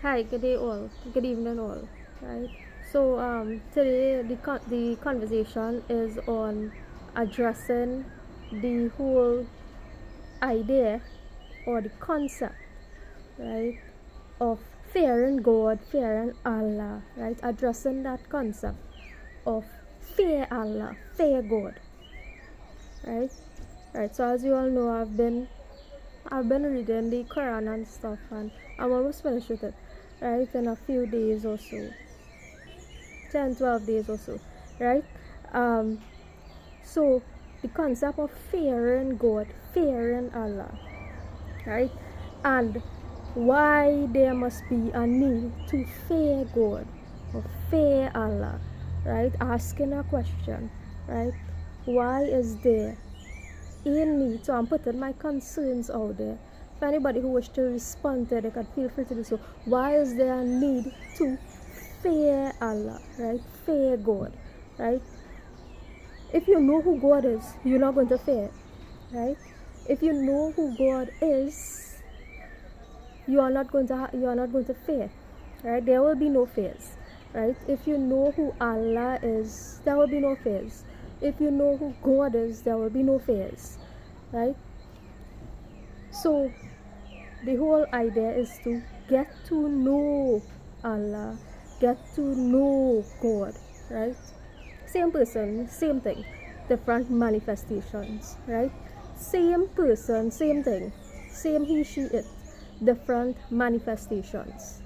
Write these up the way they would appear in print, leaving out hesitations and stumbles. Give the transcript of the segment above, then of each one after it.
Hi, good day all. Good evening all. Right. So today the conversation is on addressing the whole idea or the concept, right, of fearing God, fearing Allah, right? Addressing that concept of fear Allah, fear God, right? Right. So as you all know, I've been reading the Quran and stuff, and I'm almost finished with it, right? In a few days or so, 10, 12 days or so, right? Um, so the concept of fearing God, fearing Allah, right? And why there must be a need to fear God or fear Allah, right? Asking a question, right? Why is there in me? So I'm putting my concerns out there. If anybody who wishes to respond to it, they can feel free to do so. Why is there a need to fear Allah, right? Fear God, right? If you know who God is, you're not going to fear, right? If you know who God is, you are not going to fear, right? There will be no fears, right? If you know who Allah is, there will be no fears. If you know who God is, there will be no fears, right? So the whole idea is to get to know Allah, get to know God, right? Same person, same thing, different manifestations, right? Same person, same thing, same he, she, it, different manifestations,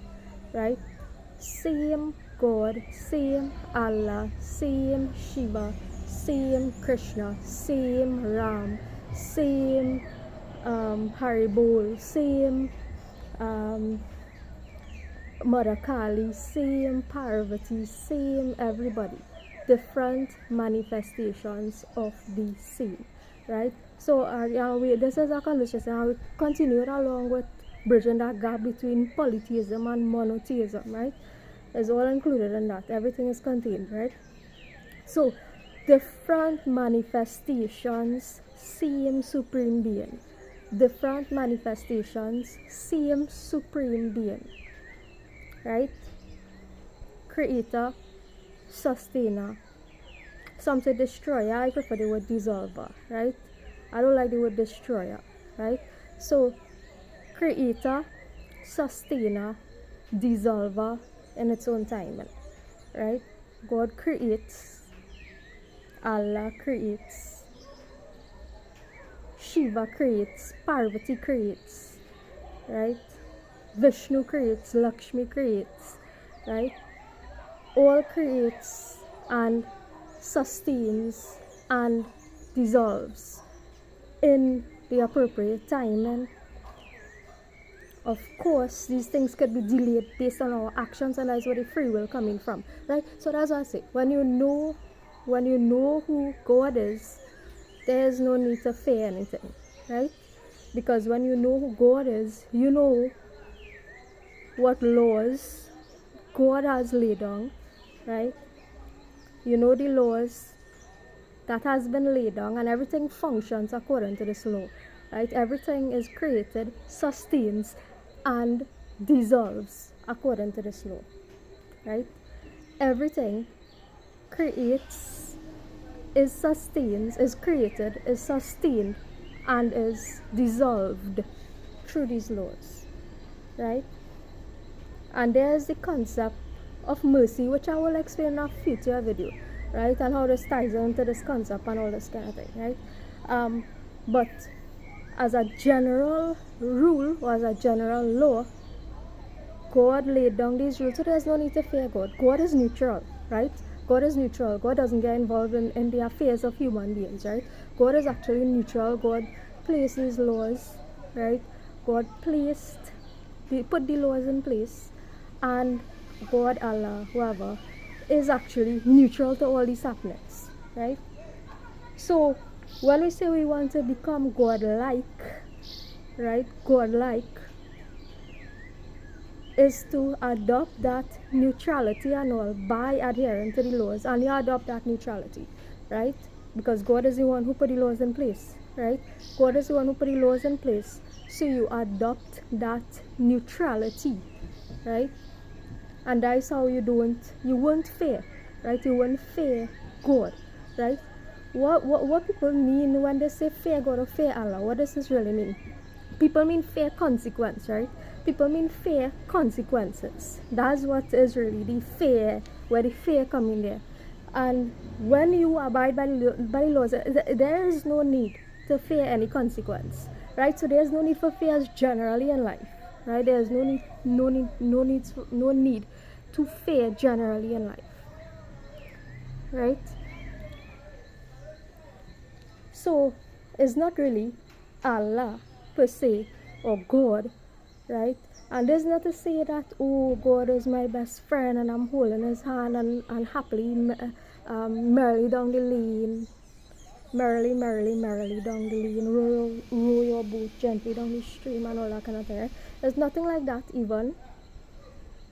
right? Same God, same Allah, same Shiva, same Krishna, same Ram, same Haribol, same um, Mother Kali, same Parvati, same everybody. Different manifestations of the same, right? So this is a conversation, and we continue it along with bridging that gap between polytheism and monotheism, right? It's all included in that. Everything is contained, right? So, different manifestations, same supreme being. Different manifestations, same supreme being, right? Creator, sustainer. Some say destroyer. I prefer the word dissolver, right? I don't like the word destroyer, right? So, creator, sustainer, dissolver in its own time, right? God creates, Allah creates, Shiva creates, Parvati creates, right? Vishnu creates, Lakshmi creates, right? All creates and sustains and dissolves in the appropriate time. And of course, these things could be delayed based on our actions, and that's where the free will coming from, right? So that's why I say, when you know who God is, there's no need to fear anything, right? Because when you know who God is, you know what laws God has laid down, right? You know the laws that has been laid down, and everything functions according to this law, right? Everything is created, sustains, and dissolves according to this law, right? Everything creates, is created, is sustained, and is dissolved through these laws, right? And there's the concept of mercy, which I will explain in a future video, right? And how this ties into this concept and all this kind of thing, right? But as a general rule or as a general law, God laid down these rules, so there's no need to fear God. God is neutral, right? God is neutral. God doesn't get involved in the affairs of human beings, right? God is actually neutral. God placed these laws, right? God put the laws in place, and God, Allah, whoever, is actually neutral to all these happenings, right? So when we say we want to become God-like, right? God-like is to adopt that neutrality and all by adhering to the laws, and you adopt that neutrality, right? Because God is the one who put the laws in place, right? God is the one who put the laws in place, so you adopt that neutrality, right? And that's how you won't fear, right? You won't fear God, right? What people mean when they say fear God or fear Allah? What does this really mean? People mean fear consequence, right? People mean fear consequences. That's what is really the fear, where the fear come in there. And when you abide by the laws, there is no need to fear any consequence, right? So there's no need for fears generally in life, right? There's no need to fear generally in life, right? So it's not really Allah per se or God, right? And there's not to say that, oh, God is my best friend and I'm holding his hand and happily, merrily down the lane, merrily down the lane, row your boat gently down the stream and all that kind of thing, right? There's nothing like that even,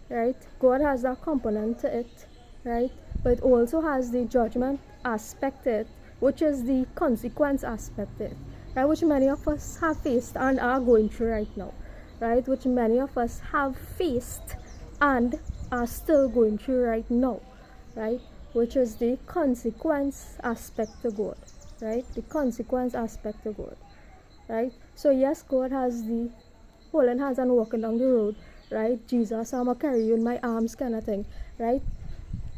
right? God has that component to it, right? But it also has the judgment aspect to it, which is the consequence aspect to it, right? Which many of us have faced and are going through right now, right? Which many of us have faced and are still going through right now, right? Which is the consequence aspect to God, right? The consequence aspect to God, right? So yes, God has the holding hands and walking down the road, right? Jesus, I'm gonna carry you in my arms kind of thing, right?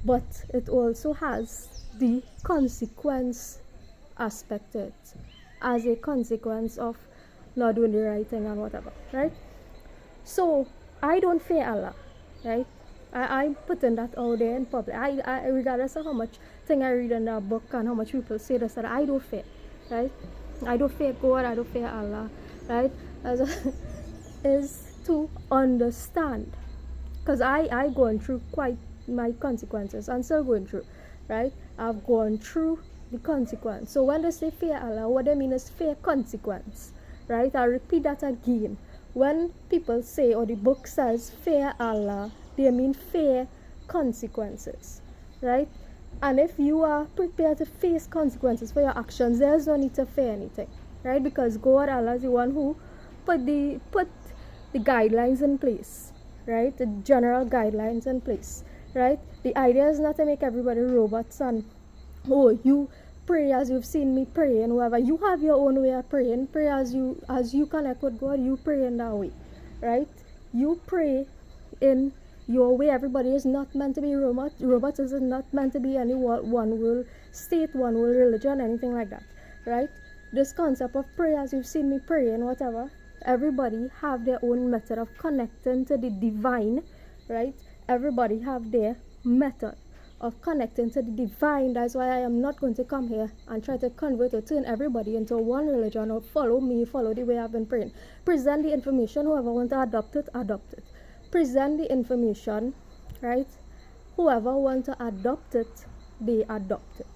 But it also has the consequence aspect to it, as a consequence of not doing the right thing and whatever, right? So I don't fear Allah, right? I'm putting that out there in public. I regardless of how much thing I read in that book and how much people say this, that I don't fear, right? I don't fear God, I don't fear Allah, right? As is to understand, because I gone through quite my consequences and still going through, right? I've gone through the consequence. So when they say fear Allah, what they mean is fear consequence, right? I'll repeat that again. When people say, or the book says fear Allah, they mean fear consequences, right? And if you are prepared to face consequences for your actions, there's no need to fear anything, right? Because God, Allah, is the one who put the guidelines in place, right? The general guidelines in place, right? The idea is not to make everybody robots and, oh, you pray as you've seen me pray and whatever. You have your own way of praying. Pray as you connect with God. You pray in that way, right? You pray in your way. Everybody is not meant to be robots is not meant to be any one world state, one world religion, anything like that, right? This concept of pray as you've seen me pray and whatever, everybody have their own method of connecting to the divine, right? Everybody have their method of connecting to the divine. That's why I am not going to come here and try to convert or turn everybody into one religion or follow the way I've been praying. Present the information. Whoever want to adopt it, adopt it. Present the information, right? Whoever want to adopt it, they adopt it,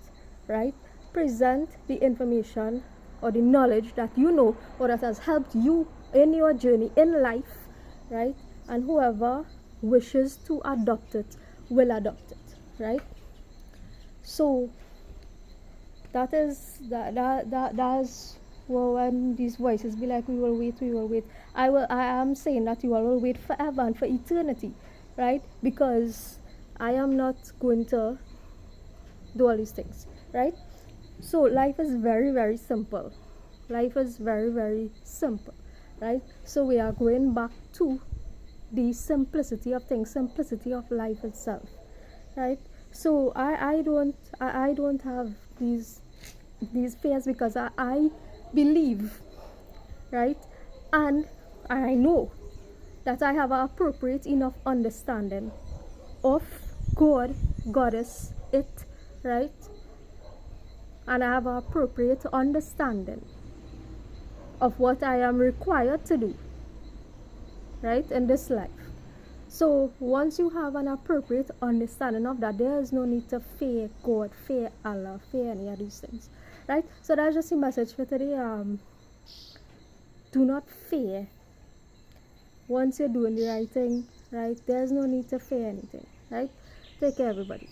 right? Present the information or the knowledge that you know or that has helped you in your journey in life, right? And whoever wishes to adopt it will adopt it, right? So that's well, when these voices be like, we will wait. I am saying that you all will wait forever and for eternity, right? Because I am not going to do all these things, right? So life is very, very simple. Life is very, very simple, right? So we are going back to the simplicity of things, simplicity of life itself, right? So I don't have these fears, because I believe, right? And I know that I have an appropriate enough understanding of God, Goddess, it, right? And I have an appropriate understanding of what I am required to do, right, in this life. So once you have an appropriate understanding of that, there is no need to fear God, fear Allah, fear any of these things, right? So that's just the message for today. Do not fear. Once you're doing the right thing, right, there's no need to fear anything, right? Take care, everybody.